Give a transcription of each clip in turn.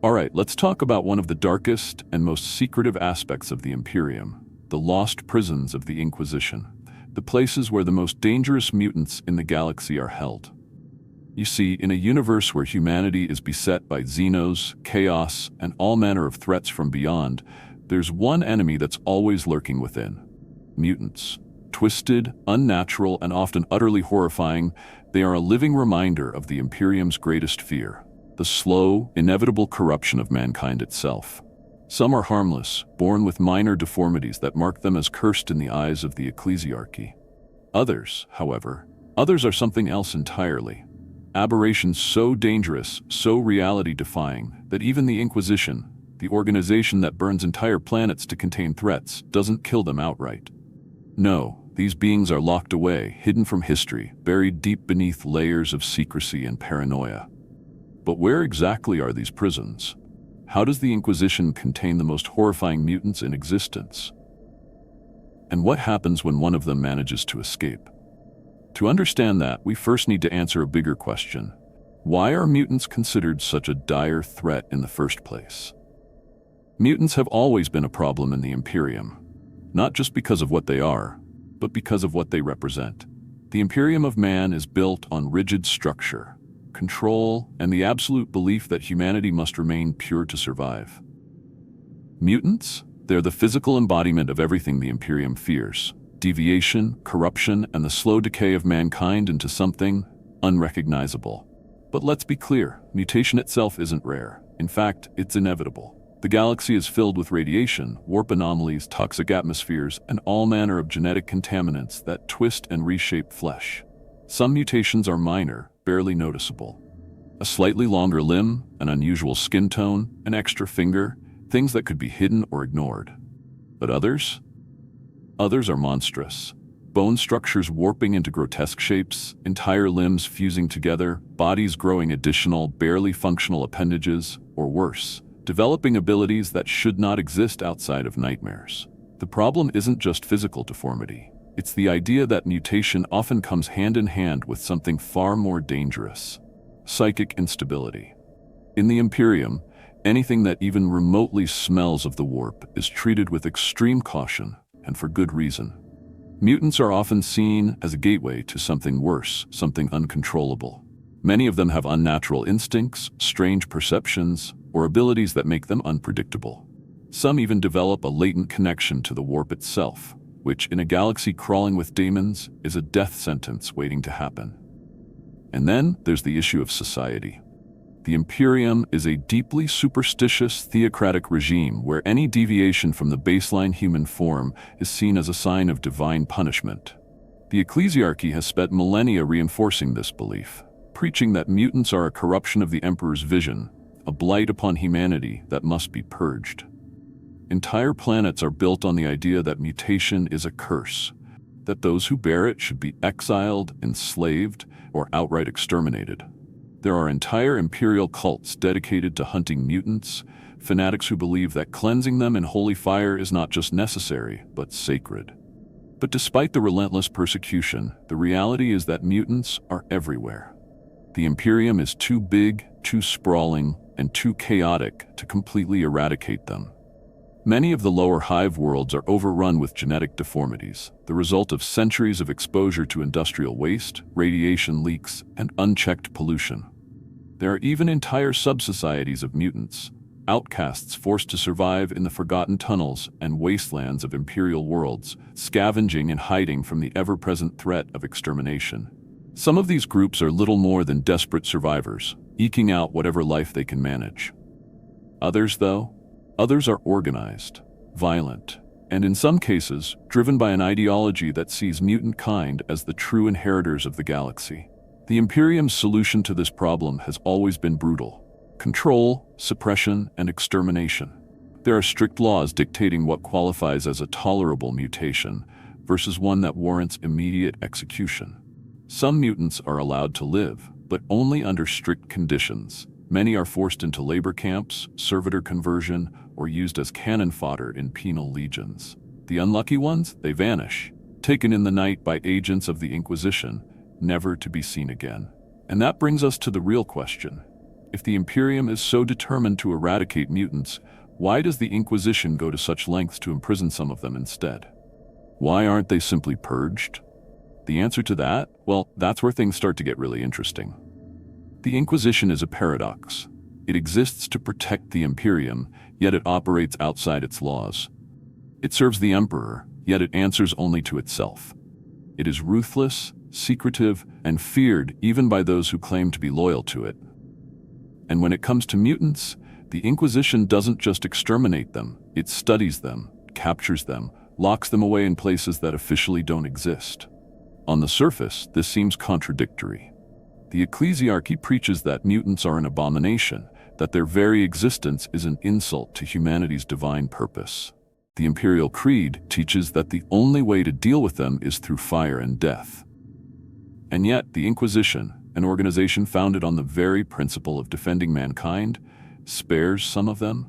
Alright, let's talk about one of the darkest and most secretive aspects of the Imperium, the lost prisons of the Inquisition, the places where the most dangerous mutants in the galaxy are held. You see, in a universe where humanity is beset by xenos, chaos, and all manner of threats from beyond, there's one enemy that's always lurking within: mutants. Twisted, unnatural, and often utterly horrifying, they are a living reminder of the Imperium's greatest fear: the slow, inevitable corruption of mankind itself. Some are harmless, born with minor deformities that mark them as cursed in the eyes of the ecclesiarchy. Others, however, are something else entirely. Aberrations so dangerous, so reality-defying, that even the Inquisition, the organization that burns entire planets to contain threats, doesn't kill them outright. No, these beings are locked away, hidden from history, buried deep beneath layers of secrecy and paranoia. But where exactly are these prisons? How does the Inquisition contain the most horrifying mutants in existence? And what happens when one of them manages to escape? To understand that, we first need to answer a bigger question. Why are mutants considered such a dire threat in the first place? Mutants have always been a problem in the Imperium, not just because of what they are, but because of what they represent. The Imperium of Man is built on rigid structure, control, and the absolute belief that humanity must remain pure to survive. Mutants? They're the physical embodiment of everything the Imperium fears: deviation, corruption, and the slow decay of mankind into something unrecognizable. But let's be clear, mutation itself isn't rare. In fact, it's inevitable. The galaxy is filled with radiation, warp anomalies, toxic atmospheres, and all manner of genetic contaminants that twist and reshape flesh. Some mutations are minor, barely noticeable. A slightly longer limb, an unusual skin tone, an extra finger, things that could be hidden or ignored. But others? Others are monstrous. Bone structures warping into grotesque shapes, entire limbs fusing together, bodies growing additional, barely functional appendages, or worse, developing abilities that should not exist outside of nightmares. The problem isn't just physical deformity. It's the idea that mutation often comes hand in hand with something far more dangerous: psychic instability. In the Imperium, anything that even remotely smells of the warp is treated with extreme caution, and for good reason. Mutants are often seen as a gateway to something worse, something uncontrollable. Many of them have unnatural instincts, strange perceptions, or abilities that make them unpredictable. Some even develop a latent connection to the warp itself, which, in a galaxy crawling with demons, is a death sentence waiting to happen. And then there's the issue of society. The Imperium is a deeply superstitious, theocratic regime where any deviation from the baseline human form is seen as a sign of divine punishment. The ecclesiarchy has spent millennia reinforcing this belief, preaching that mutants are a corruption of the Emperor's vision, a blight upon humanity that must be purged. Entire planets are built on the idea that mutation is a curse, that those who bear it should be exiled, enslaved, or outright exterminated. There are entire imperial cults dedicated to hunting mutants, fanatics who believe that cleansing them in holy fire is not just necessary, but sacred. But despite the relentless persecution, the reality is that mutants are everywhere. The Imperium is too big, too sprawling, and too chaotic to completely eradicate them. Many of the lower hive worlds are overrun with genetic deformities, the result of centuries of exposure to industrial waste, radiation leaks, and unchecked pollution. There are even entire sub-societies of mutants, outcasts forced to survive in the forgotten tunnels and wastelands of imperial worlds, scavenging and hiding from the ever-present threat of extermination. Some of these groups are little more than desperate survivors, eking out whatever life they can manage. Others are organized, violent, and in some cases, driven by an ideology that sees mutant kind as the true inheritors of the galaxy. The Imperium's solution to this problem has always been brutal: control, suppression, and extermination. There are strict laws dictating what qualifies as a tolerable mutation versus one that warrants immediate execution. Some mutants are allowed to live, but only under strict conditions. Many are forced into labor camps, servitor conversion, or used as cannon fodder in penal legions. The unlucky ones, they vanish, taken in the night by agents of the Inquisition, never to be seen again. And that brings us to the real question: If the Imperium is so determined to eradicate mutants, why does the Inquisition go to such lengths to imprison some of them instead? Why aren't they simply purged? The answer to that? Well, that's where things start to get really interesting. The Inquisition is a paradox. It exists to protect the Imperium, yet it operates outside its laws. It serves the Emperor, yet it answers only to itself. It is ruthless, secretive, and feared even by those who claim to be loyal to it. And when it comes to mutants, the Inquisition doesn't just exterminate them, it studies them, captures them, locks them away in places that officially don't exist. On the surface, this seems contradictory. The ecclesiarchy preaches that mutants are an abomination, that their very existence is an insult to humanity's divine purpose. The Imperial Creed teaches that the only way to deal with them is through fire and death. And yet, the Inquisition, an organization founded on the very principle of defending mankind, spares some of them.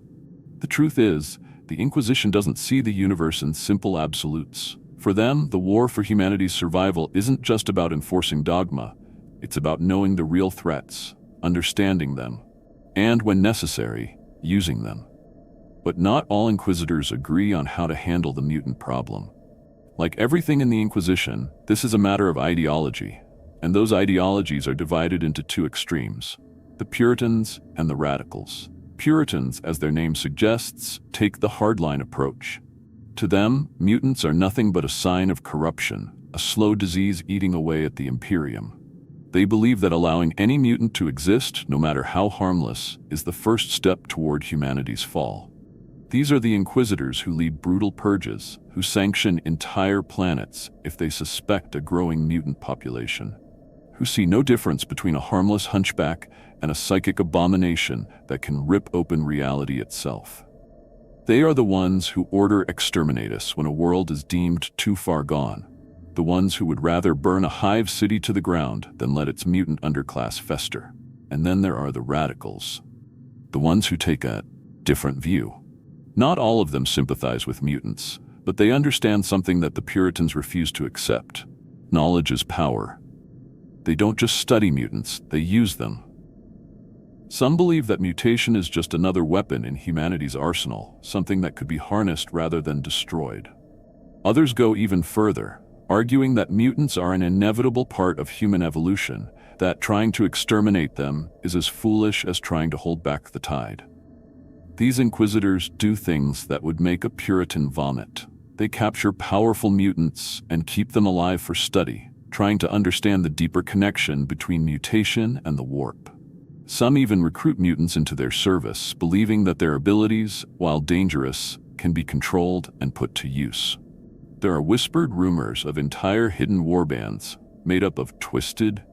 The truth is, the Inquisition doesn't see the universe in simple absolutes. For them, the war for humanity's survival isn't just about enforcing dogma, it's about knowing the real threats, understanding them, and, when necessary, using them. But not all Inquisitors agree on how to handle the mutant problem. Like everything in the Inquisition, this is a matter of ideology, and those ideologies are divided into two extremes: the Puritans and the Radicals. Puritans, as their name suggests, take the hardline approach. To them, mutants are nothing but a sign of corruption, a slow disease eating away at the Imperium. They believe that allowing any mutant to exist, no matter how harmless, is the first step toward humanity's fall. These are the Inquisitors who lead brutal purges, who sanction entire planets if they suspect a growing mutant population, who see no difference between a harmless hunchback and a psychic abomination that can rip open reality itself. They are the ones who order exterminatus when a world is deemed too far gone, the ones who would rather burn a hive city to the ground than let its mutant underclass fester. And then there are the Radicals, the ones who take a different view. Not all of them sympathize with mutants, but they understand something that the Puritans refuse to accept. Knowledge is power. They don't just study mutants, they use them. Some believe that mutation is just another weapon in humanity's arsenal, something that could be harnessed rather than destroyed. Others go even further, arguing that mutants are an inevitable part of human evolution, that trying to exterminate them is as foolish as trying to hold back the tide. These Inquisitors do things that would make a Puritan vomit. They capture powerful mutants and keep them alive for study, trying to understand the deeper connection between mutation and the warp. Some even recruit mutants into their service, believing that their abilities, while dangerous, can be controlled and put to use. There are whispered rumors of entire hidden warbands made up of twisted,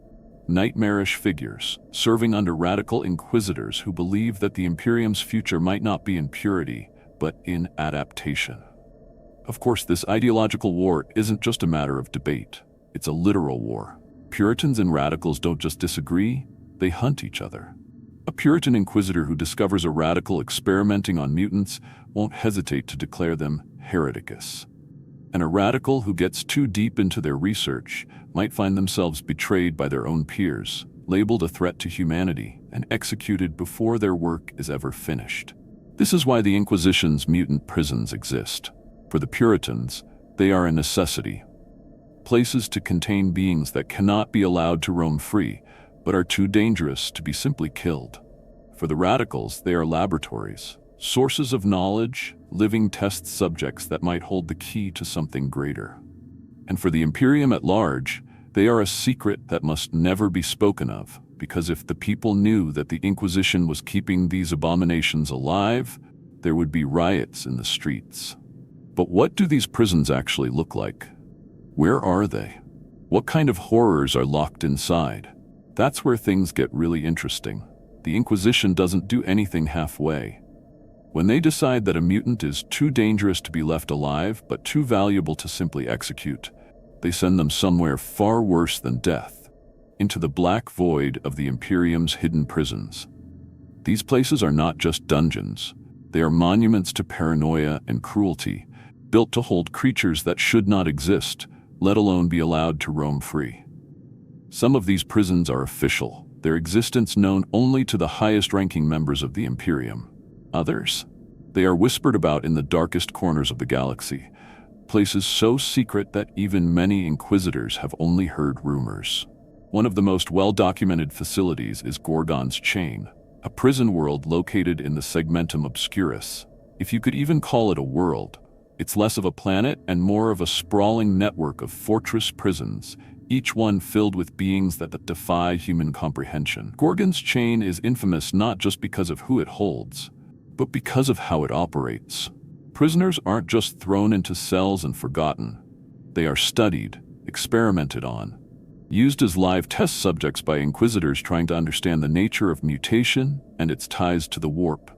nightmarish figures serving under radical Inquisitors who believe that the Imperium's future might not be in purity, but in adaptation. Of course, this ideological war isn't just a matter of debate. It's a literal war. Puritans and Radicals don't just disagree, they hunt each other. A Puritan Inquisitor who discovers a radical experimenting on mutants won't hesitate to declare them hereticus. And a radical who gets too deep into their research might find themselves betrayed by their own peers, labeled a threat to humanity, and executed before their work is ever finished. This is why the Inquisition's mutant prisons exist. For the Puritans, they are a necessity. Places to contain beings that cannot be allowed to roam free, but are too dangerous to be simply killed. For the Radicals, they are laboratories, sources of knowledge, living test subjects that might hold the key to something greater. And for the Imperium at large, they are a secret that must never be spoken of, because if the people knew that the Inquisition was keeping these abominations alive, there would be riots in the streets. But what do these prisons actually look like? Where are they? What kind of horrors are locked inside? That's where things get really interesting. The Inquisition doesn't do anything halfway. When they decide that a mutant is too dangerous to be left alive, but too valuable to simply execute, they send them somewhere far worse than death, into the black void of the Imperium's hidden prisons. These places are not just dungeons. They are monuments to paranoia and cruelty, built to hold creatures that should not exist, let alone be allowed to roam free. Some of these prisons are official. their existence known only to the highest-ranking members of the Imperium. Others? They are whispered about in the darkest corners of the galaxy, places so secret that even many Inquisitors have only heard rumors. One of the most well-documented facilities is Gorgon's Chain, a prison world located in the Segmentum Obscurus. If you could even call it a world, it's less of a planet and more of a sprawling network of fortress prisons, each one filled with beings that defy human comprehension. Gorgon's Chain is infamous not just because of who it holds, but because of how it operates. Prisoners aren't just thrown into cells and forgotten. They are studied, experimented on, used as live test subjects by Inquisitors trying to understand the nature of mutation and its ties to the warp.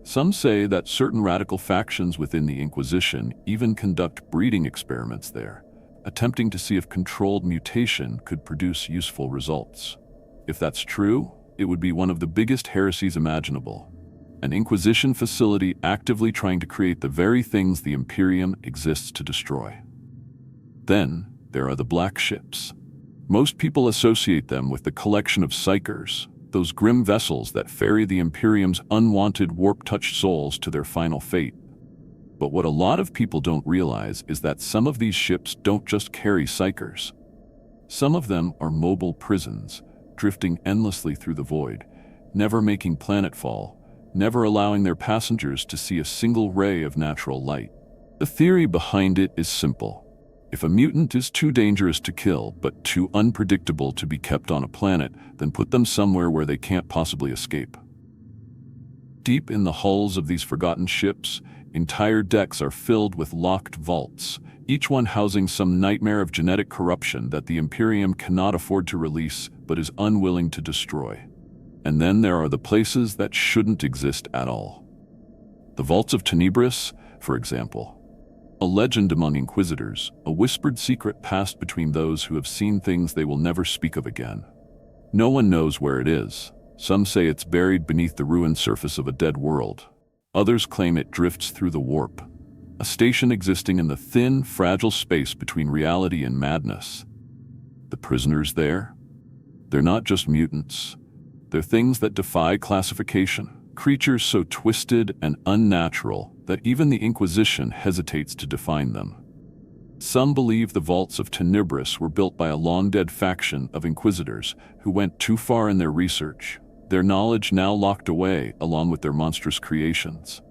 Some say that certain radical factions within the Inquisition even conduct breeding experiments there, attempting to see if controlled mutation could produce useful results. If that's true, it would be one of the biggest heresies imaginable. An Inquisition facility actively trying to create the very things the Imperium exists to destroy. Then, there are the Black Ships. Most people associate them with the collection of psychers, those grim vessels that ferry the Imperium's unwanted warp-touched souls to their final fate. But what a lot of people don't realize is that some of these ships don't just carry psychers. Some of them are mobile prisons, drifting endlessly through the void, never making planetfall, never allowing their passengers to see a single ray of natural light. The theory behind it is simple. If a mutant is too dangerous to kill, but too unpredictable to be kept on a planet, then put them somewhere where they can't possibly escape. Deep in the hulls of these forgotten ships, entire decks are filled with locked vaults, each one housing some nightmare of genetic corruption that the Imperium cannot afford to release but is unwilling to destroy. And then there are the places that shouldn't exist at all. The Vaults of Tenebris, for example. A legend among Inquisitors, a whispered secret passed between those who have seen things they will never speak of again. No one knows where it is. Some say it's buried beneath the ruined surface of a dead world. Others claim it drifts through the warp, a station existing in the thin, fragile space between reality and madness. The prisoners there? They're not just mutants. They're things that defy classification, creatures so twisted and unnatural that even the Inquisition hesitates to define them. Some believe the Vaults of Tenebris were built by a long-dead faction of Inquisitors who went too far in their research, their knowledge now locked away along with their monstrous creations.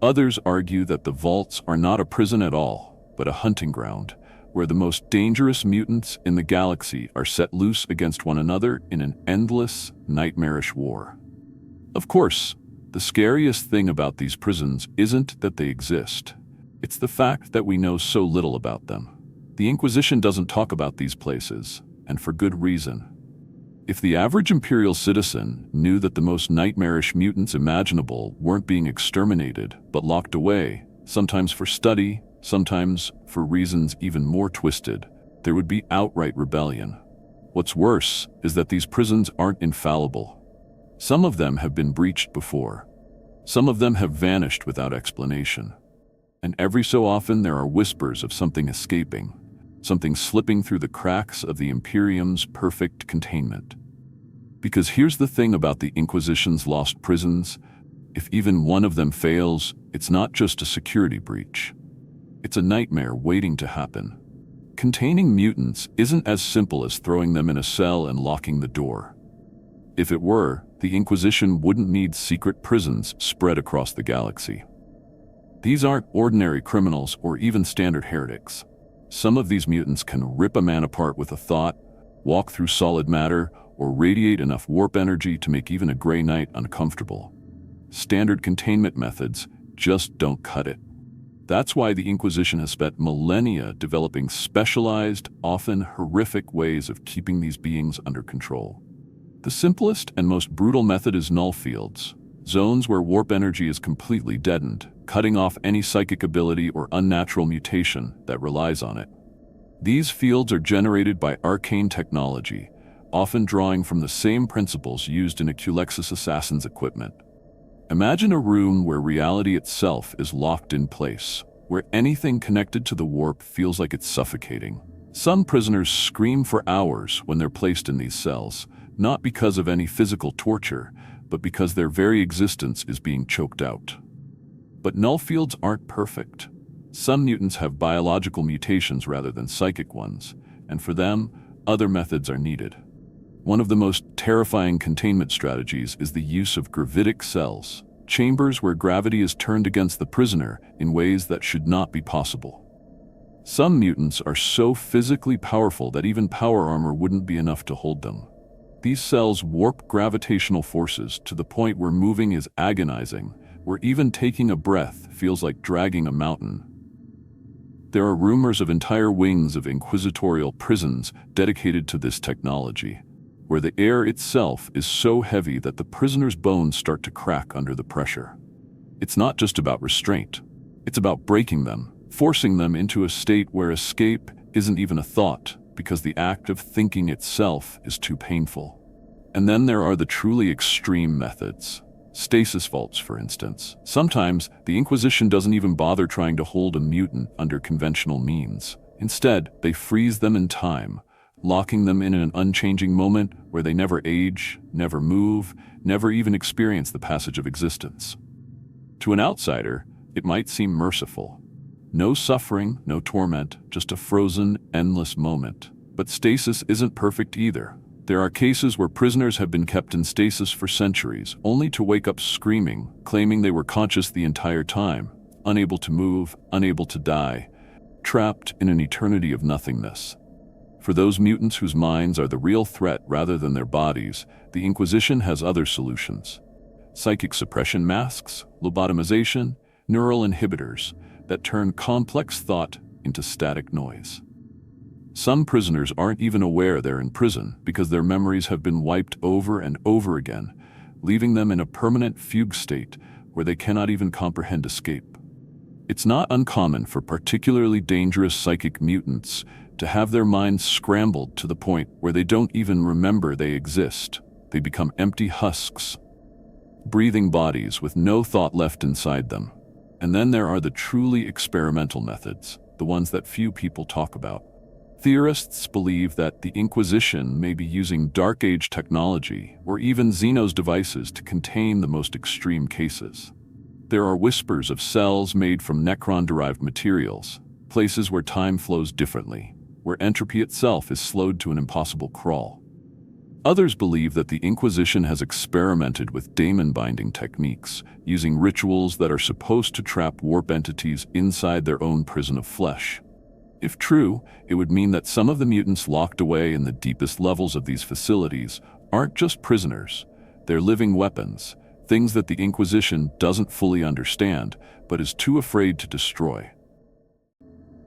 Others argue that the Vaults are not a prison at all, but a hunting ground, where the most dangerous mutants in the galaxy are set loose against one another in an endless, nightmarish war. Of course, the scariest thing about these prisons isn't that they exist. It's the fact that we know so little about them. The Inquisition doesn't talk about these places, and for good reason. If the average Imperial citizen knew that the most nightmarish mutants imaginable weren't being exterminated, but locked away, sometimes for study, sometimes for reasons even more twisted, there would be outright rebellion. What's worse is that these prisons aren't infallible. Some of them have been breached before. Some of them have vanished without explanation. And every so often there are whispers of something escaping, something slipping through the cracks of the Imperium's perfect containment. Because here's the thing about the Inquisition's lost prisons: if even one of them fails, it's not just a security breach. It's a nightmare waiting to happen. Containing mutants isn't as simple as throwing them in a cell and locking the door. If it were, the Inquisition wouldn't need secret prisons spread across the galaxy. These aren't ordinary criminals or even standard heretics. Some of these mutants can rip a man apart with a thought, walk through solid matter, or radiate enough warp energy to make even a gray night uncomfortable. Standard containment methods just don't cut it. That's why the Inquisition has spent millennia developing specialized, often horrific ways of keeping these beings under control. The simplest and most brutal method is null fields, zones where warp energy is completely deadened, cutting off any psychic ability or unnatural mutation that relies on it. These fields are generated by arcane technology, often drawing from the same principles used in a Culexus assassin's equipment. Imagine a room where reality itself is locked in place, where anything connected to the warp feels like it's suffocating. Some prisoners scream for hours when they're placed in these cells, not because of any physical torture, but because their very existence is being choked out. But null fields aren't perfect. Some mutants have biological mutations rather than psychic ones, and for them, other methods are needed. One of the most terrifying containment strategies is the use of gravitic cells, chambers where gravity is turned against the prisoner in ways that should not be possible. Some mutants are so physically powerful that even power armor wouldn't be enough to hold them. These cells warp gravitational forces to the point where moving is agonizing, where even taking a breath feels like dragging a mountain. There are rumors of entire wings of inquisitorial prisons dedicated to this technology, where the air itself is so heavy that the prisoner's bones start to crack under the pressure. It's not just about restraint. It's about breaking them, forcing them into a state where escape isn't even a thought, because the act of thinking itself is too painful. And then there are the truly extreme methods. Stasis vaults, for instance. Sometimes, the Inquisition doesn't even bother trying to hold a mutant under conventional means. Instead, they freeze them in time, locking them in an unchanging moment where they never age, never move, never even experience the passage of existence. To an outsider, it might seem merciful. No suffering, no torment, just a frozen, endless moment. But stasis isn't perfect either. There are cases where prisoners have been kept in stasis for centuries, only to wake up screaming, claiming they were conscious the entire time, unable to move, unable to die, trapped in an eternity of nothingness. For those mutants whose minds are the real threat rather than their bodies, the Inquisition has other solutions. Psychic suppression masks, lobotomization, neural inhibitors that turn complex thought into static noise. Some prisoners aren't even aware they're in prison because their memories have been wiped over and over again, leaving them in a permanent fugue state where they cannot even comprehend escape. It's not uncommon for particularly dangerous psychic mutants to have their minds scrambled to the point where they don't even remember they exist. They become empty husks, breathing bodies with no thought left inside them. And then there are the truly experimental methods, the ones that few people talk about. Theorists believe that the Inquisition may be using Dark Age technology or even Xenos devices to contain the most extreme cases. There are whispers of cells made from Necron-derived materials, places where time flows differently, where entropy itself is slowed to an impossible crawl. Others believe that the Inquisition has experimented with daemon-binding techniques, using rituals that are supposed to trap warp entities inside their own prison of flesh. If true, it would mean that some of the mutants locked away in the deepest levels of these facilities aren't just prisoners, they're living weapons, things that the Inquisition doesn't fully understand, but is too afraid to destroy.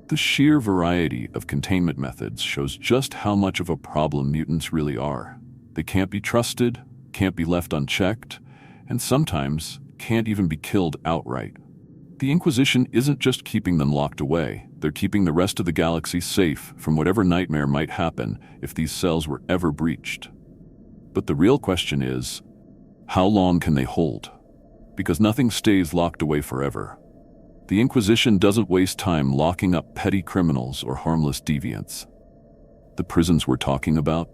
The sheer variety of containment methods shows just how much of a problem mutants really are. They can't be trusted, can't be left unchecked, and sometimes can't even be killed outright. The Inquisition isn't just keeping them locked away, they're keeping the rest of the galaxy safe from whatever nightmare might happen if these cells were ever breached. But the real question is, how long can they hold? Because nothing stays locked away forever. The Inquisition doesn't waste time locking up petty criminals or harmless deviants. The prisons we're talking about?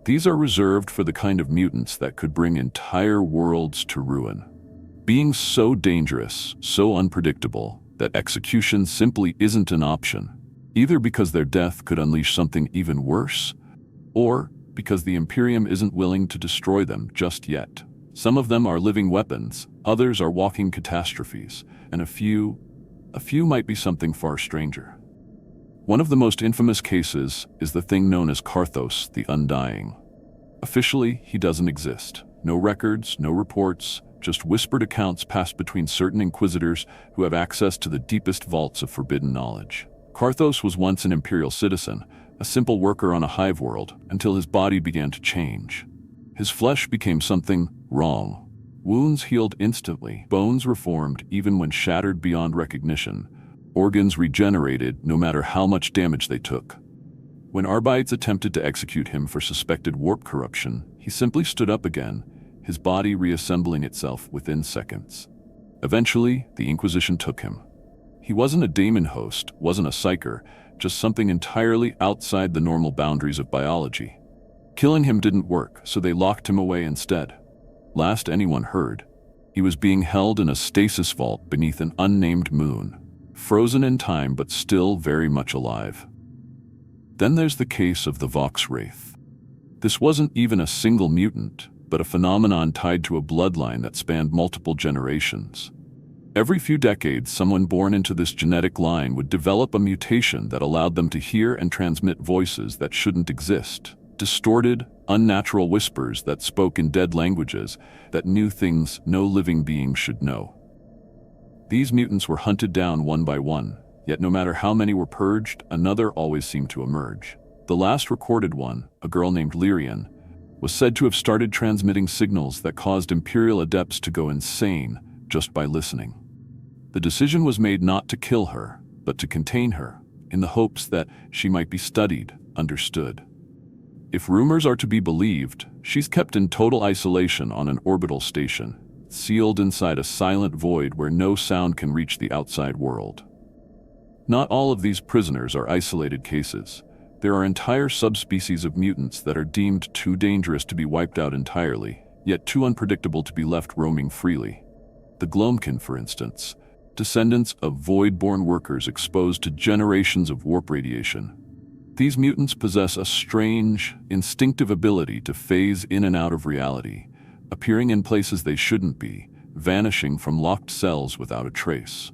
These are reserved for the kind of mutants that could bring entire worlds to ruin. Being so dangerous, so unpredictable, that execution simply isn't an option, either because their death could unleash something even worse, or because the Imperium isn't willing to destroy them just yet. Some of them are living weapons, others are walking catastrophes, and a few might be something far stranger. One of the most infamous cases is the thing known as Karthos, the Undying. Officially, he doesn't exist. No records, no reports, just whispered accounts passed between certain inquisitors who have access to the deepest vaults of forbidden knowledge. Karthos was once an Imperial citizen, a simple worker on a hive world, until his body began to change. His flesh became something wrong. Wounds healed instantly, bones reformed even when shattered beyond recognition, organs regenerated no matter how much damage they took. When Arbites attempted to execute him for suspected warp corruption, he simply stood up again, his body reassembling itself within seconds. Eventually, the Inquisition took him. He wasn't a daemon host, wasn't a psyker, just something entirely outside the normal boundaries of biology. Killing him didn't work, so they locked him away instead. Last anyone heard, he was being held in a stasis vault beneath an unnamed moon, frozen in time but still very much alive. Then there's the case of the Vox Wraith. This wasn't even a single mutant, but a phenomenon tied to a bloodline that spanned multiple generations. Every few decades, someone born into this genetic line would develop a mutation that allowed them to hear and transmit voices that shouldn't exist. Distorted, unnatural whispers that spoke in dead languages, that knew things no living being should know. These mutants were hunted down one by one, yet no matter how many were purged, another always seemed to emerge. The last recorded one, a girl named Lyrian, was said to have started transmitting signals that caused Imperial adepts to go insane just by listening. The decision was made not to kill her, but to contain her, in the hopes that she might be studied, understood. If rumors are to be believed, she's kept in total isolation on an orbital station, sealed inside a silent void where no sound can reach the outside world. Not all of these prisoners are isolated cases. There are entire subspecies of mutants that are deemed too dangerous to be wiped out entirely, yet too unpredictable to be left roaming freely. The Glomkin, for instance, descendants of void-born workers exposed to generations of warp radiation. These mutants possess a strange, instinctive ability to phase in and out of reality, appearing in places they shouldn't be, vanishing from locked cells without a trace.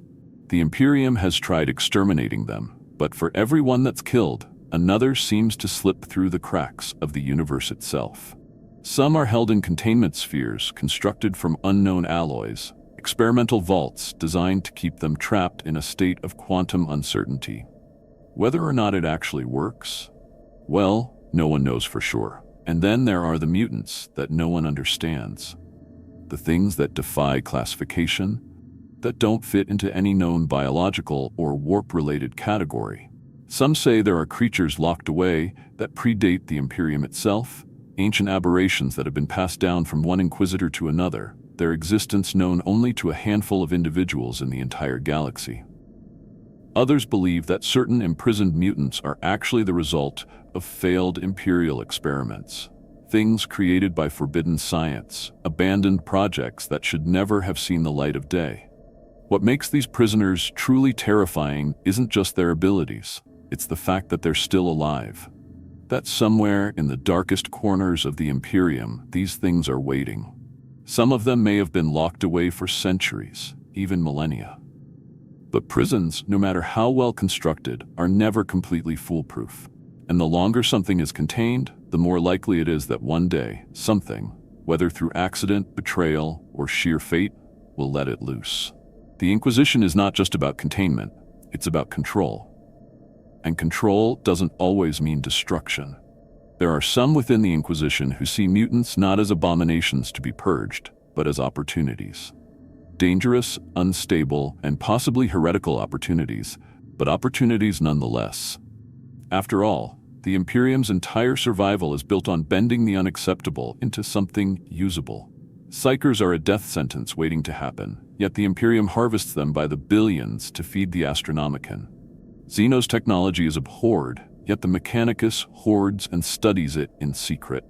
The Imperium has tried exterminating them, but for every one that's killed, another seems to slip through the cracks of the universe itself. Some are held in containment spheres constructed from unknown alloys, experimental vaults designed to keep them trapped in a state of quantum uncertainty. Whether or not it actually works? Well, no one knows for sure. And then there are the mutants that no one understands. The things that defy classification, that don't fit into any known biological or warp-related category. Some say there are creatures locked away that predate the Imperium itself, ancient aberrations that have been passed down from one Inquisitor to another, their existence known only to a handful of individuals in the entire galaxy. Others believe that certain imprisoned mutants are actually the result of failed Imperial experiments, things created by forbidden science, abandoned projects that should never have seen the light of day. What makes these prisoners truly terrifying isn't just their abilities, it's the fact that they're still alive. That somewhere in the darkest corners of the Imperium, these things are waiting. Some of them may have been locked away for centuries, even millennia. But prisons, no matter how well constructed, are never completely foolproof. And the longer something is contained, the more likely it is that one day, something, whether through accident, betrayal, or sheer fate, will let it loose. The Inquisition is not just about containment, it's about control. And control doesn't always mean destruction. There are some within the Inquisition who see mutants not as abominations to be purged, but as opportunities. Dangerous, unstable, and possibly heretical opportunities, but opportunities nonetheless. After all, the Imperium's entire survival is built on bending the unacceptable into something usable. Psychers are a death sentence waiting to happen, yet the Imperium harvests them by the billions to feed the Astronomicon. Xeno's technology is abhorred, yet the Mechanicus hoards and studies it in secret.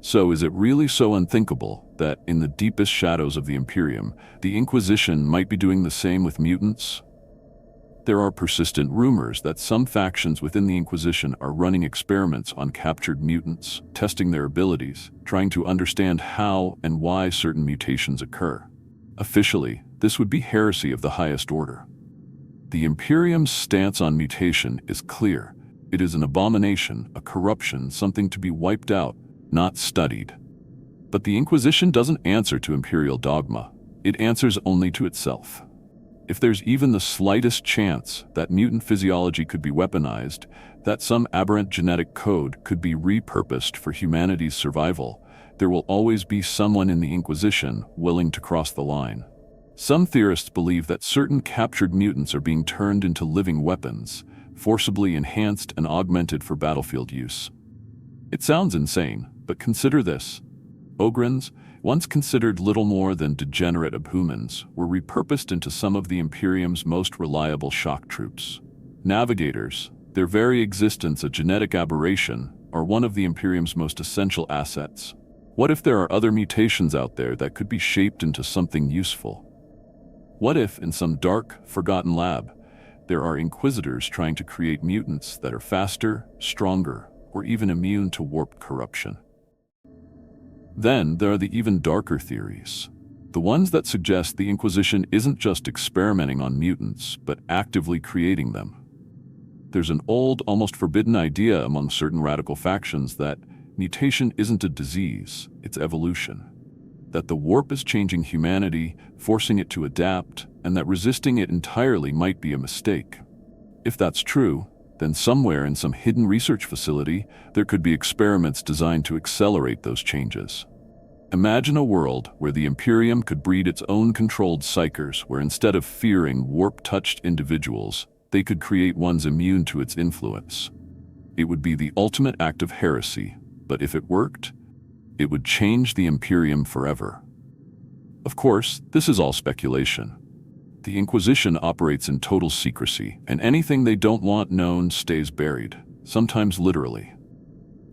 So is it really so unthinkable that, in the deepest shadows of the Imperium, the Inquisition might be doing the same with mutants? There are persistent rumors that some factions within the Inquisition are running experiments on captured mutants, testing their abilities, trying to understand how and why certain mutations occur. Officially, this would be heresy of the highest order. The Imperium's stance on mutation is clear. It is an abomination, a corruption, something to be wiped out, not studied. But the Inquisition doesn't answer to Imperial dogma. It answers only to itself. If there's even the slightest chance that mutant physiology could be weaponized, that some aberrant genetic code could be repurposed for humanity's survival, there will always be someone in the Inquisition willing to cross the line. Some theorists believe that certain captured mutants are being turned into living weapons, forcibly enhanced and augmented for battlefield use. It sounds insane, but consider this. Ogrons, once considered little more than degenerate abhumans, were repurposed into some of the Imperium's most reliable shock troops. Navigators, their very existence a genetic aberration, are one of the Imperium's most essential assets. What if there are other mutations out there that could be shaped into something useful? What if, in some dark, forgotten lab, there are Inquisitors trying to create mutants that are faster, stronger, or even immune to warp corruption? Then there are the even darker theories. The ones that suggest the Inquisition isn't just experimenting on mutants, but actively creating them. There's an old, almost forbidden idea among certain radical factions that mutation isn't a disease, it's evolution. That the warp is changing humanity, forcing it to adapt, and that resisting it entirely might be a mistake. If that's true, then somewhere in some hidden research facility, there could be experiments designed to accelerate those changes. Imagine a world where the Imperium could breed its own controlled psychers, where instead of fearing warp-touched individuals, they could create ones immune to its influence. It would be the ultimate act of heresy, but if it worked, it would change the Imperium forever. Of course, this is all speculation. The Inquisition operates in total secrecy, and anything they don't want known stays buried, sometimes literally.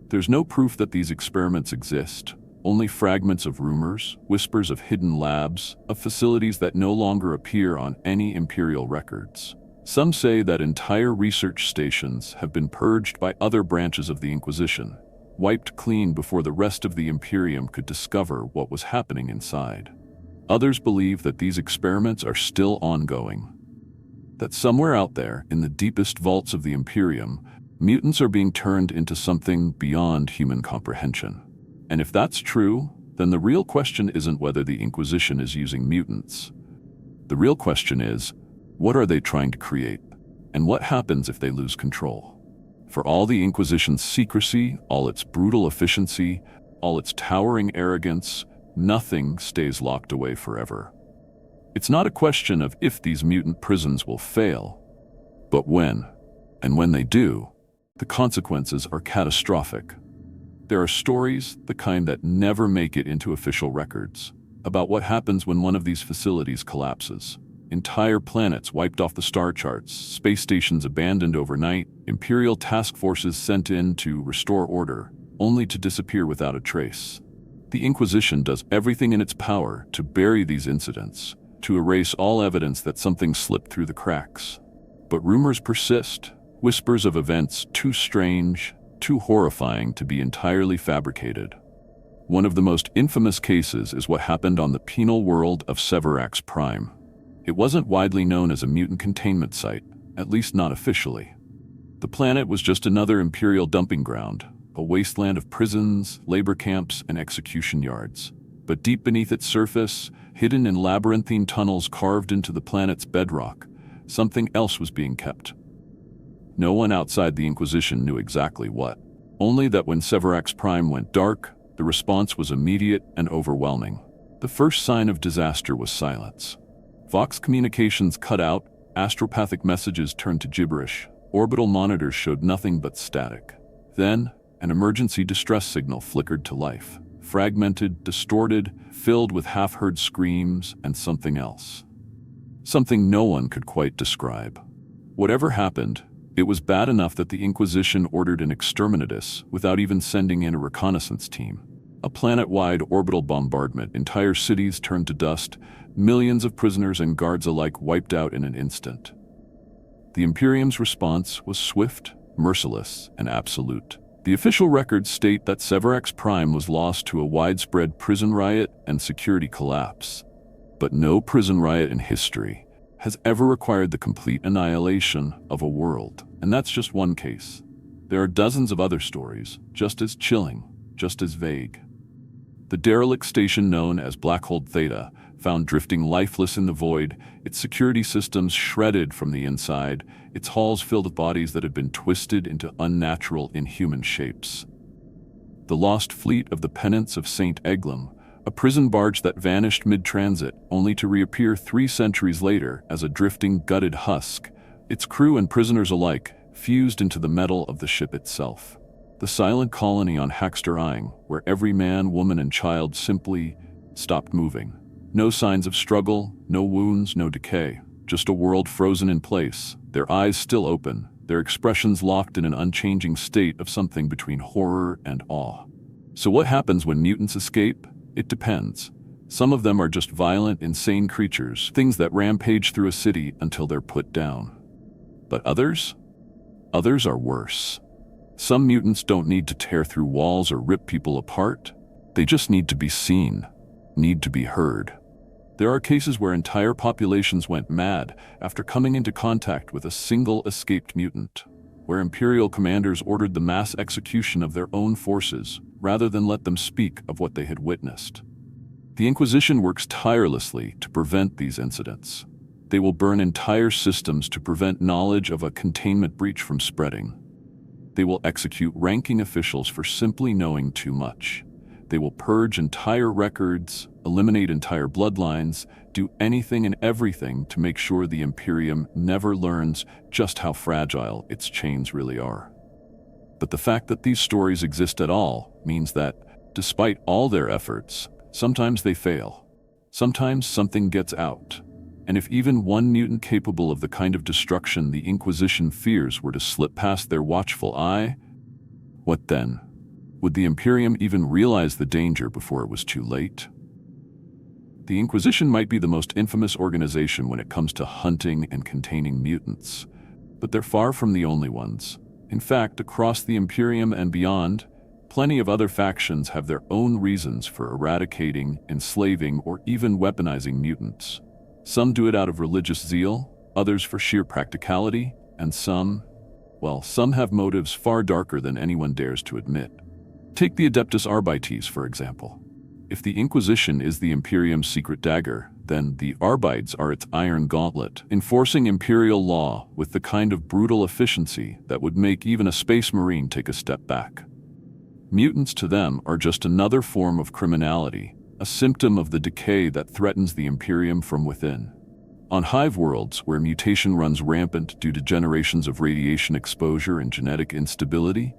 There's no proof that these experiments exist, only fragments of rumors, whispers of hidden labs, of facilities that no longer appear on any Imperial records. Some say that entire research stations have been purged by other branches of the Inquisition, wiped clean before the rest of the Imperium could discover what was happening inside. Others believe that these experiments are still ongoing. That somewhere out there, in the deepest vaults of the Imperium, mutants are being turned into something beyond human comprehension. And if that's true, then the real question isn't whether the Inquisition is using mutants. The real question is, what are they trying to create? And what happens if they lose control? For all the Inquisition's secrecy, all its brutal efficiency, all its towering arrogance, nothing stays locked away forever. It's not a question of if these mutant prisons will fail, but when. And when they do, the consequences are catastrophic. There are stories, the kind that never make it into official records, about what happens when one of these facilities collapses. Entire planets wiped off the star charts, space stations abandoned overnight, Imperial task forces sent in to restore order, only to disappear without a trace. The Inquisition does everything in its power to bury these incidents, to erase all evidence that something slipped through the cracks. But rumors persist, whispers of events too strange, too horrifying to be entirely fabricated. One of the most infamous cases is what happened on the penal world of Severax Prime. It wasn't widely known as a mutant containment site, at least not officially. The planet was just another Imperial dumping ground, a wasteland of prisons, labor camps, and execution yards. But deep beneath its surface, hidden in labyrinthine tunnels carved into the planet's bedrock, something else was being kept. No one outside the Inquisition knew exactly what. Only that when Severax Prime went dark, the response was immediate and overwhelming. The first sign of disaster was silence. Vox communications cut out, astropathic messages turned to gibberish, orbital monitors showed nothing but static. Then, an emergency distress signal flickered to life, fragmented, distorted, filled with half-heard screams and something else. Something no one could quite describe. Whatever happened, it was bad enough that the Inquisition ordered an exterminatus without even sending in a reconnaissance team. A planet-wide orbital bombardment, entire cities turned to dust, millions of prisoners and guards alike wiped out in an instant. The Imperium's response was swift, merciless, and absolute. The official records state that Severax Prime was lost to a widespread prison riot and security collapse. But no prison riot in history has ever required the complete annihilation of a world. And that's just one case. There are dozens of other stories, just as chilling, just as vague. The derelict station known as Black Hole Theta, found drifting lifeless in the void, its security systems shredded from the inside, its halls filled with bodies that had been twisted into unnatural, inhuman shapes. The lost fleet of the Penance of St. Eglum, a prison barge that vanished mid-transit, only to reappear 3 centuries later as a drifting, gutted husk, its crew and prisoners alike fused into the metal of the ship itself. The silent colony on Haxter Isle, where every man, woman, and child simply stopped moving. No signs of struggle, no wounds, no decay, just a world frozen in place, their eyes still open, their expressions locked in an unchanging state of something between horror and awe. So what happens when mutants escape? It depends. Some of them are just violent, insane creatures, things that rampage through a city until they're put down. But others? Others are worse. Some mutants don't need to tear through walls or rip people apart. They just need to be seen, need to be heard. There are cases where entire populations went mad after coming into contact with a single escaped mutant, where Imperial commanders ordered the mass execution of their own forces rather than let them speak of what they had witnessed. The Inquisition works tirelessly to prevent these incidents. They will burn entire systems to prevent knowledge of a containment breach from spreading. They will execute ranking officials for simply knowing too much. They will purge entire records, eliminate entire bloodlines, do anything and everything to make sure the Imperium never learns just how fragile its chains really are. But the fact that these stories exist at all means that, despite all their efforts, sometimes they fail. Sometimes something gets out. And if even one mutant capable of the kind of destruction the Inquisition fears were to slip past their watchful eye, what then? Would the Imperium even realize the danger before it was too late? The Inquisition might be the most infamous organization when it comes to hunting and containing mutants, but they're far from the only ones. In fact, across the Imperium and beyond, plenty of other factions have their own reasons for eradicating, enslaving, or even weaponizing mutants. Some do it out of religious zeal, others for sheer practicality, and some have motives far darker than anyone dares to admit. Take the Adeptus Arbites, for example. If the Inquisition is the Imperium's secret dagger, then the Arbites are its iron gauntlet, enforcing imperial law with the kind of brutal efficiency that would make even a space marine take a step back. Mutants to them are just another form of criminality, a symptom of the decay that threatens the Imperium from within. On hive worlds, where mutation runs rampant due to generations of radiation exposure and genetic instability,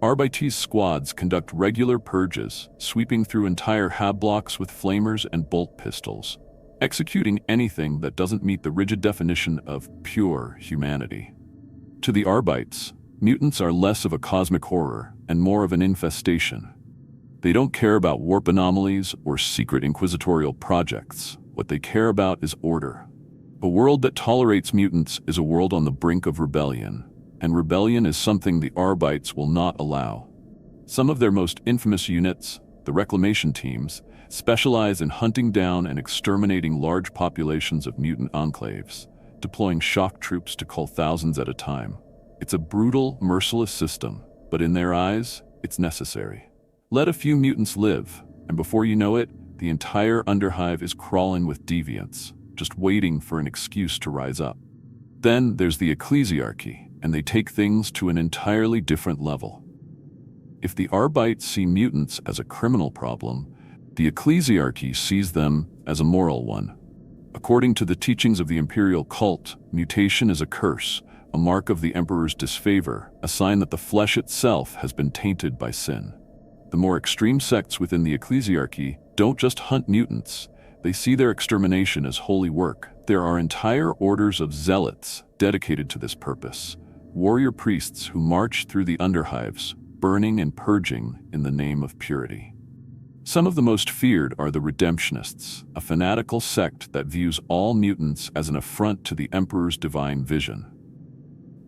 Arbites squads conduct regular purges, sweeping through entire hab blocks with flamers and bolt pistols, executing anything that doesn't meet the rigid definition of pure humanity. To the Arbites, mutants are less of a cosmic horror and more of an infestation. They don't care about warp anomalies or secret inquisitorial projects. What they care about is order. A world that tolerates mutants is a world on the brink of rebellion, and rebellion is something the Arbites will not allow. Some of their most infamous units, the reclamation teams, specialize in hunting down and exterminating large populations of mutant enclaves, deploying shock troops to cull thousands at a time. It's a brutal, merciless system, but in their eyes, it's necessary. Let a few mutants live, and before you know it, the entire underhive is crawling with deviants, just waiting for an excuse to rise up. Then there's the ecclesiarchy, and they take things to an entirely different level. If the Arbites see mutants as a criminal problem, the ecclesiarchy sees them as a moral one. According to the teachings of the imperial cult, mutation is a curse, a mark of the emperor's disfavor, a sign that the flesh itself has been tainted by sin. The more extreme sects within the ecclesiarchy don't just hunt mutants, they see their extermination as holy work. There are entire orders of zealots dedicated to this purpose, warrior priests who march through the underhives, burning and purging in the name of purity. Some of the most feared are the Redemptionists, a fanatical sect that views all mutants as an affront to the Emperor's divine vision.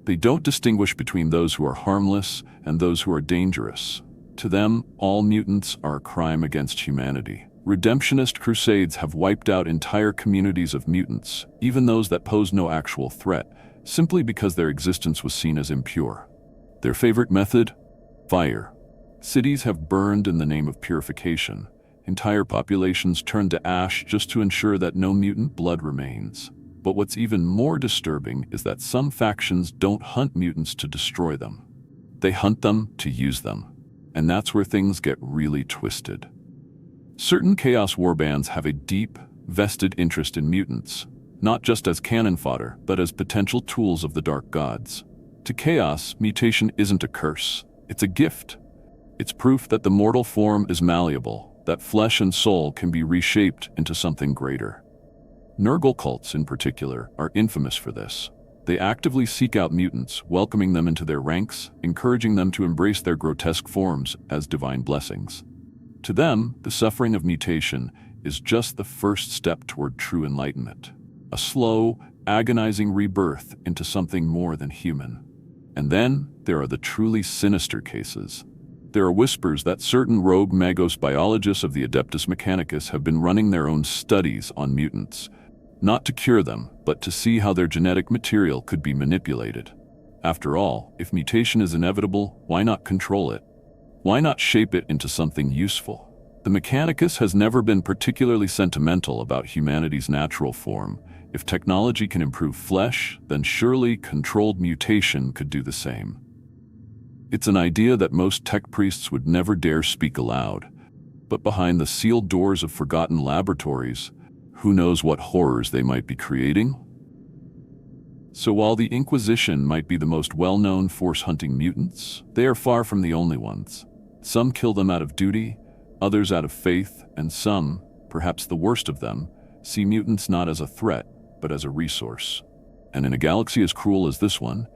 They don't distinguish between those who are harmless and those who are dangerous. To them, all mutants are a crime against humanity. Redemptionist crusades have wiped out entire communities of mutants, even those that pose no actual threat, simply because their existence was seen as impure. Their favorite method? Fire. Cities have burned in the name of purification. Entire populations turned to ash just to ensure that no mutant blood remains. But what's even more disturbing is that some factions don't hunt mutants to destroy them. They hunt them to use them. And that's where things get really twisted. Certain Chaos warbands have a deep, vested interest in mutants, not just as cannon fodder, but as potential tools of the Dark Gods. To Chaos, mutation isn't a curse, it's a gift. It's proof that the mortal form is malleable, that flesh and soul can be reshaped into something greater. Nurgle cults, in particular, are infamous for this. They actively seek out mutants, welcoming them into their ranks, encouraging them to embrace their grotesque forms as divine blessings. To them, the suffering of mutation is just the first step toward true enlightenment, a slow, agonizing rebirth into something more than human. And then there are the truly sinister cases. There are whispers that certain rogue magos biologists of the Adeptus Mechanicus have been running their own studies on mutants, not to cure them, but to see how their genetic material could be manipulated. After all, if mutation is inevitable, why not control it? Why not shape it into something useful? The Mechanicus has never been particularly sentimental about humanity's natural form. If technology can improve flesh, then surely controlled mutation could do the same. It's an idea that most tech priests would never dare speak aloud. But behind the sealed doors of forgotten laboratories, who knows what horrors they might be creating? So while the Inquisition might be the most well-known force hunting mutants, they are far from the only ones. Some kill them out of duty, others out of faith, and some, perhaps the worst of them, see mutants not as a threat, but as a resource. And in a galaxy as cruel as this one,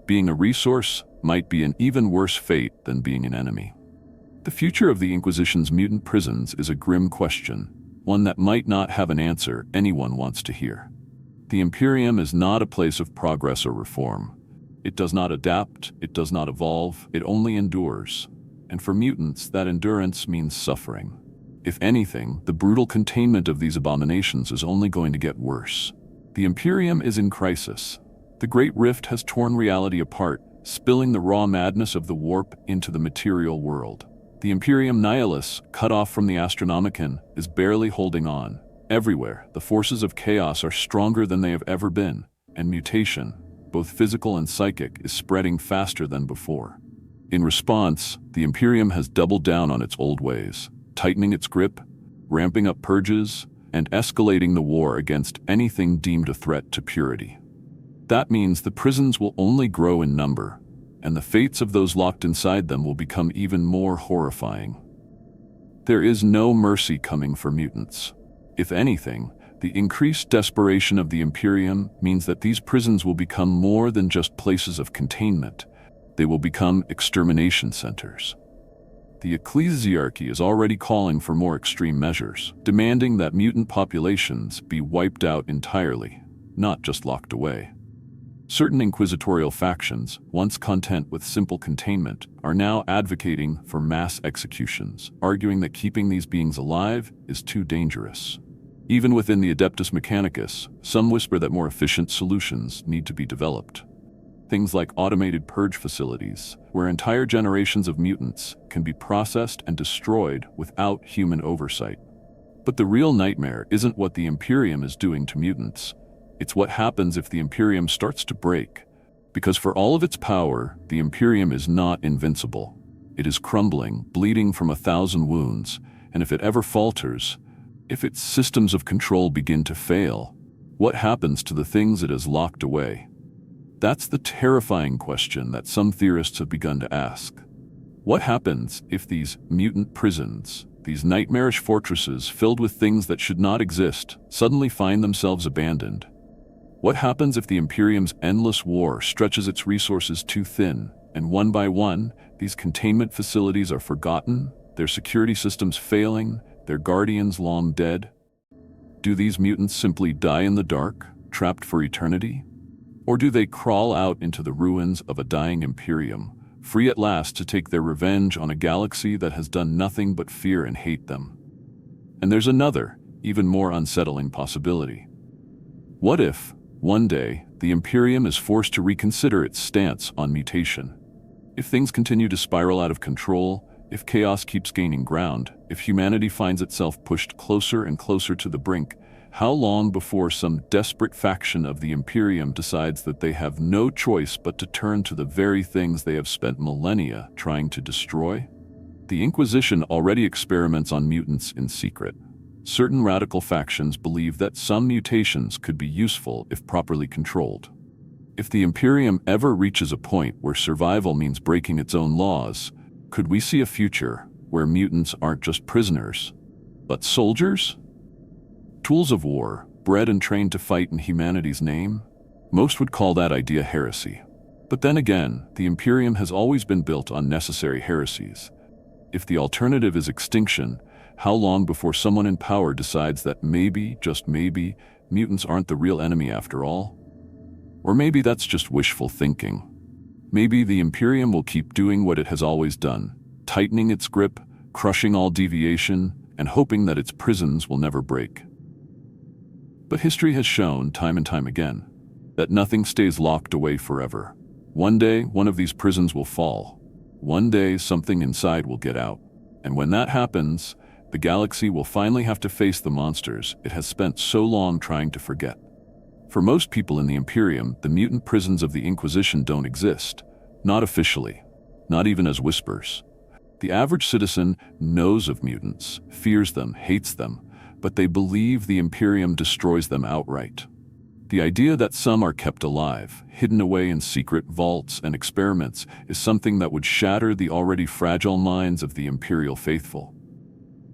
being a resource might be an even worse fate than being an enemy. The future of the Inquisition's mutant prisons is a grim question, one that might not have an answer anyone wants to hear. The Imperium is not a place of progress or reform. It does not adapt, it does not evolve, it only endures. And for mutants, that endurance means suffering. If anything, the brutal containment of these abominations is only going to get worse. The Imperium is in crisis. The Great Rift has torn reality apart, spilling the raw madness of the warp into the material world. The Imperium Nihilus, cut off from the Astronomicon, is barely holding on. Everywhere, the forces of chaos are stronger than they have ever been, and mutation, both physical and psychic, is spreading faster than before. In response, the Imperium has doubled down on its old ways, tightening its grip, ramping up purges, and escalating the war against anything deemed a threat to purity. That means the prisons will only grow in number, and the fates of those locked inside them will become even more horrifying. There is no mercy coming for mutants. If anything, the increased desperation of the Imperium means that these prisons will become more than just places of containment. They will become extermination centers. The ecclesiarchy is already calling for more extreme measures, demanding that mutant populations be wiped out entirely, not just locked away. Certain inquisitorial factions, once content with simple containment, are now advocating for mass executions, arguing that keeping these beings alive is too dangerous. Even within the Adeptus Mechanicus, some whisper that more efficient solutions need to be developed. Things like automated purge facilities, where entire generations of mutants can be processed and destroyed without human oversight. But the real nightmare isn't what the Imperium is doing to mutants. It's what happens if the Imperium starts to break. Because for all of its power, the Imperium is not invincible. It is crumbling, bleeding from 1,000 wounds, and if it ever falters, if its systems of control begin to fail, what happens to the things it has locked away? That's the terrifying question that some theorists have begun to ask. What happens if these mutant prisons, these nightmarish fortresses filled with things that should not exist, suddenly find themselves abandoned? What happens if the Imperium's endless war stretches its resources too thin, and one by one, these containment facilities are forgotten, their security systems failing, their guardians long dead? Do these mutants simply die in the dark, trapped for eternity? Or do they crawl out into the ruins of a dying Imperium, free at last to take their revenge on a galaxy that has done nothing but fear and hate them? And there's another, even more unsettling possibility. What if, one day, the Imperium is forced to reconsider its stance on mutation? If things continue to spiral out of control, if chaos keeps gaining ground, if humanity finds itself pushed closer and closer to the brink, how long before some desperate faction of the Imperium decides that they have no choice but to turn to the very things they have spent millennia trying to destroy? The Inquisition already experiments on mutants in secret. Certain radical factions believe that some mutations could be useful if properly controlled. If the Imperium ever reaches a point where survival means breaking its own laws, could we see a future where mutants aren't just prisoners, but soldiers? Tools of war, bred and trained to fight in humanity's name? Most would call that idea heresy. But then again, the Imperium has always been built on necessary heresies. If the alternative is extinction, how long before someone in power decides that maybe, just maybe, mutants aren't the real enemy after all? Or maybe that's just wishful thinking. Maybe the Imperium will keep doing what it has always done, tightening its grip, crushing all deviation, and hoping that its prisons will never break. But history has shown, time and time again, that nothing stays locked away forever. One day, one of these prisons will fall. One day, something inside will get out. And when that happens, the galaxy will finally have to face the monsters it has spent so long trying to forget. For most people in the Imperium, the mutant prisons of the Inquisition don't exist. Not officially. Not even as whispers. The average citizen knows of mutants, fears them, hates them, but they believe the Imperium destroys them outright. The idea that some are kept alive, hidden away in secret vaults and experiments, is something that would shatter the already fragile minds of the Imperial faithful.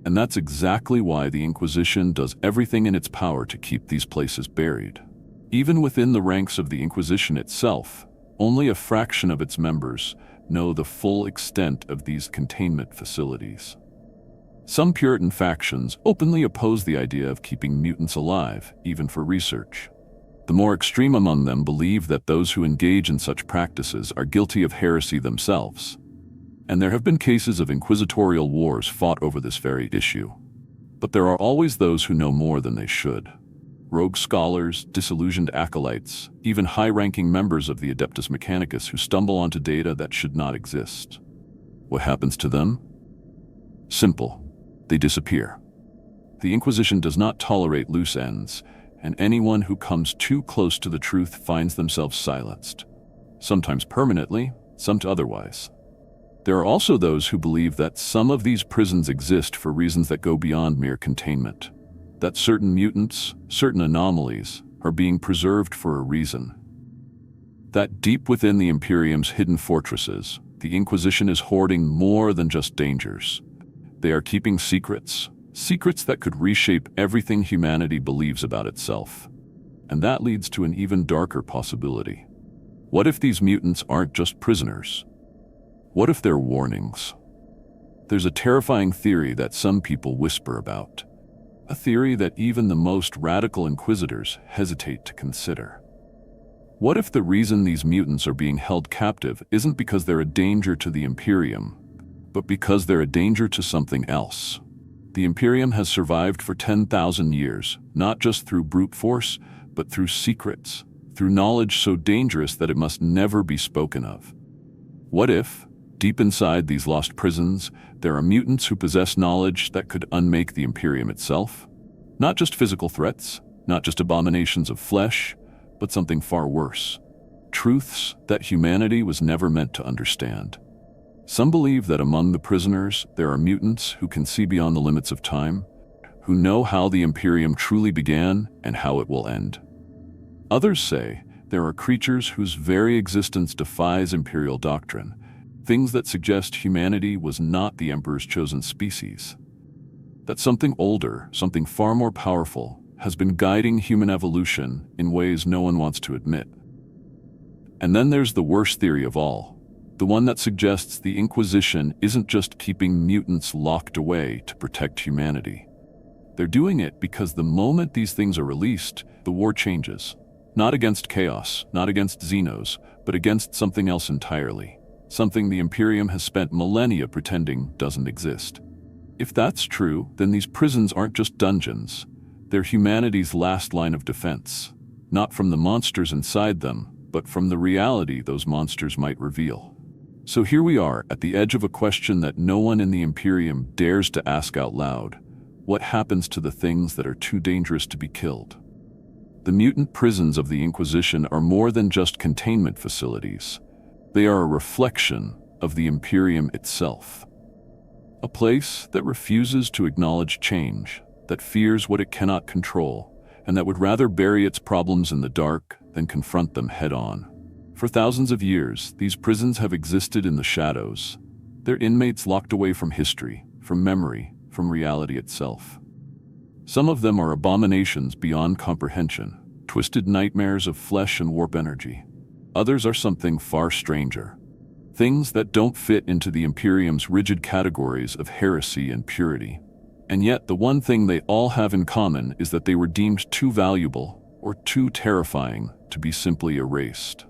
And that's exactly why the Inquisition does everything in its power to keep these places buried. Even within the ranks of the Inquisition itself, only a fraction of its members know the full extent of these containment facilities. Some Puritan factions openly oppose the idea of keeping mutants alive, even for research. The more extreme among them believe that those who engage in such practices are guilty of heresy themselves. And there have been cases of inquisitorial wars fought over this very issue. But there are always those who know more than they should. Rogue scholars, disillusioned acolytes, even high-ranking members of the Adeptus Mechanicus who stumble onto data that should not exist. What happens to them? Simple. They disappear. The Inquisition does not tolerate loose ends, and anyone who comes too close to the truth finds themselves silenced. Sometimes permanently, sometimes otherwise. There are also those who believe that some of these prisons exist for reasons that go beyond mere containment. That certain mutants, certain anomalies, are being preserved for a reason. That deep within the Imperium's hidden fortresses, the Inquisition is hoarding more than just dangers. They are keeping secrets. Secrets that could reshape everything humanity believes about itself. And that leads to an even darker possibility. What if these mutants aren't just prisoners? What if they're warnings? There's a terrifying theory that some people whisper about. A theory that even the most radical inquisitors hesitate to consider. What if the reason these mutants are being held captive isn't because they're a danger to the Imperium, but because they're a danger to something else? The Imperium has survived for 10,000 years, not just through brute force, but through secrets, through knowledge so dangerous that it must never be spoken of. What if, deep inside these lost prisons, there are mutants who possess knowledge that could unmake the Imperium itself? Not just physical threats, not just abominations of flesh, but something far worse. Truths that humanity was never meant to understand. Some believe that among the prisoners, there are mutants who can see beyond the limits of time, who know how the Imperium truly began and how it will end. Others say there are creatures whose very existence defies Imperial doctrine, things that suggest humanity was not the Emperor's chosen species. That something older, something far more powerful, has been guiding human evolution in ways no one wants to admit. And then there's the worst theory of all. The one that suggests the Inquisition isn't just keeping mutants locked away to protect humanity. They're doing it because the moment these things are released, the war changes. Not against chaos, not against Xenos, but against something else entirely. Something the Imperium has spent millennia pretending doesn't exist. If that's true, then these prisons aren't just dungeons. They're humanity's last line of defense. Not from the monsters inside them, but from the reality those monsters might reveal. So here we are, at the edge of a question that no one in the Imperium dares to ask out loud. What happens to the things that are too dangerous to be killed? The mutant prisons of the Inquisition are more than just containment facilities. They are a reflection of the Imperium itself. A place that refuses to acknowledge change, that fears what it cannot control, and that would rather bury its problems in the dark than confront them head-on. For thousands of years, these prisons have existed in the shadows, their inmates locked away from history, from memory, from reality itself. Some of them are abominations beyond comprehension, twisted nightmares of flesh and warp energy. Others are something far stranger. Things that don't fit into the Imperium's rigid categories of heresy and purity. And yet, the one thing they all have in common is that they were deemed too valuable or too terrifying to be simply erased.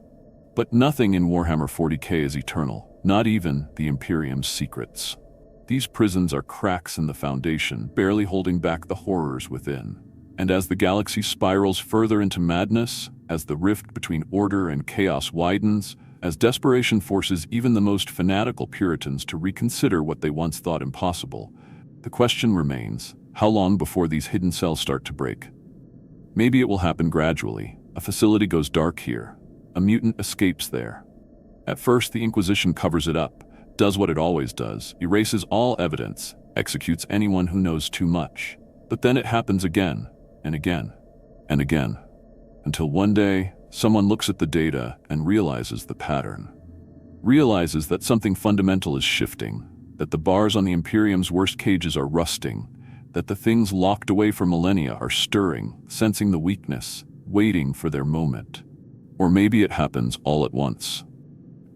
But nothing in Warhammer 40k is eternal, not even the Imperium's secrets. These prisons are cracks in the foundation, barely holding back the horrors within. And as the galaxy spirals further into madness, as the rift between order and chaos widens, as desperation forces even the most fanatical Puritans to reconsider what they once thought impossible, the question remains, how long before these hidden cells start to break? Maybe it will happen gradually. A facility goes dark here. A mutant escapes there. At first, the Inquisition covers it up, does what it always does, erases all evidence, executes anyone who knows too much. But then it happens again, and again, and again, until one day, someone looks at the data and realizes the pattern. Realizes that something fundamental is shifting, that the bars on the Imperium's worst cages are rusting, that the things locked away for millennia are stirring, sensing the weakness, waiting for their moment. Or maybe it happens all at once.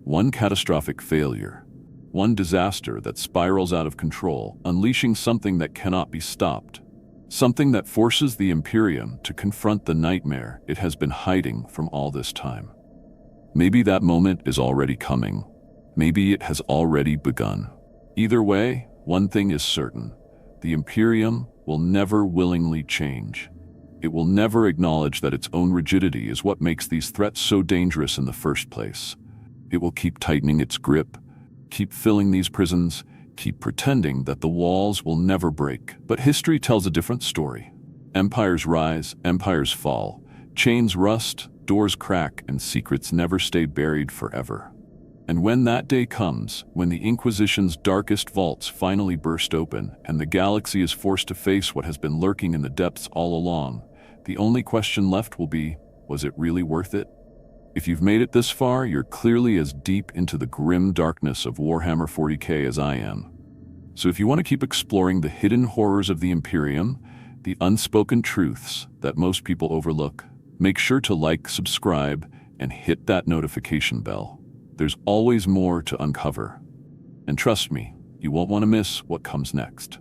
One catastrophic failure, one disaster that spirals out of control, unleashing something that cannot be stopped. Something that forces the Imperium to confront the nightmare it has been hiding from all this time. Maybe that moment is already coming. Maybe it has already begun. Either way, one thing is certain. The Imperium will never willingly change. It will never acknowledge that its own rigidity is what makes these threats so dangerous in the first place. It will keep tightening its grip, keep filling these prisons, keep pretending that the walls will never break. But history tells a different story. Empires rise, empires fall, chains rust, doors crack, and secrets never stay buried forever. And when that day comes, when the Inquisition's darkest vaults finally burst open and the galaxy is forced to face what has been lurking in the depths all along, the only question left will be, was it really worth it? If you've made it this far, you're clearly as deep into the grim darkness of Warhammer 40k as I am. So if you want to keep exploring the hidden horrors of the Imperium, the unspoken truths that most people overlook, make sure to like, subscribe, and hit that notification bell. There's always more to uncover. And trust me, you won't want to miss what comes next.